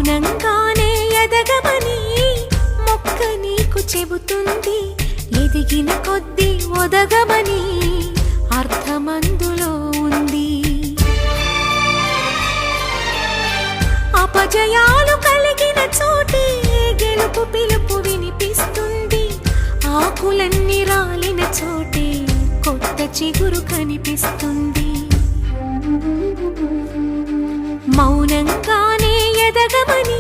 మౌనంగానే ఎదగమని మొక్క నీకు చెబుతుంది. ఎదిగిన కొద్దీ ఒదగమని అర్థమందులో ఉంది. అపజయాలు కలిగిన చోటే గెలుపు పిలుపు వినిపిస్తుంది. ఆకులన్నీ రాలిన చోటే కొత్త చిగురు కనిపిస్తుంది. మౌనంగానే ఎదగమని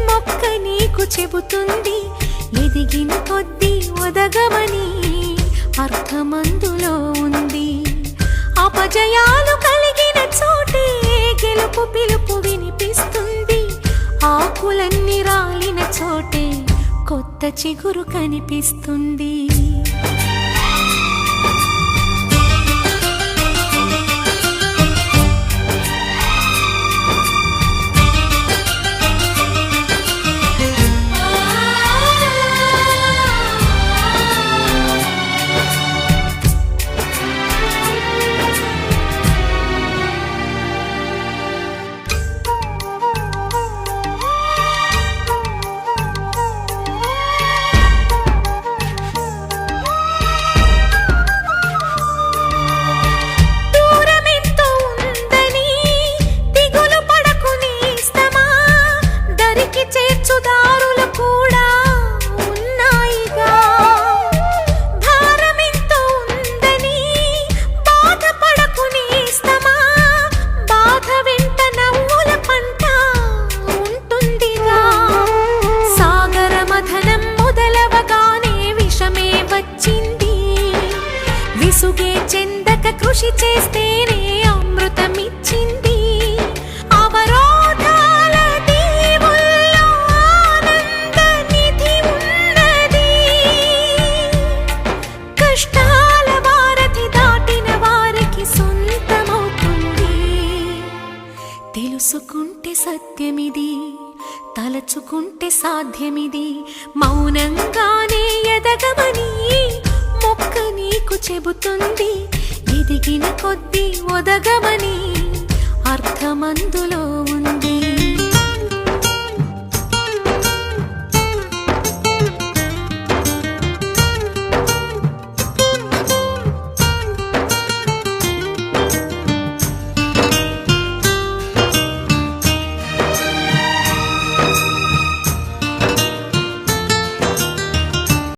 మొక్క నీకు చెబుతుంది. ఎదిగిన కొద్దీ ఒదగమని అర్థమందులో ఉంది. అపజయాలు కలిగిన చోటే గెలుపు పిలుపు వినిపిస్తుంది. ఆకులన్నీ రాలిన చోటే కొత్త చిగురు కనిపిస్తుంది. విసుగే చెందక కృషి చేస్తేనే అమృతమిచ్చింది. అవరోధాల దీవుల్లో ఆనంద నిధి ఉన్నది. కష్టాల వారధి దాటిన వారికి సొంతమవుతుంది. తెలుసుకుంటే సత్యమిది, తలచుకుంటే సాధ్యమిది. మౌనంగానే ఎదగమని మొక్క నీకు చెబుతుంది. ఎదిగిన కొద్దీ ఒదగమని అర్థమందులో ఉంది.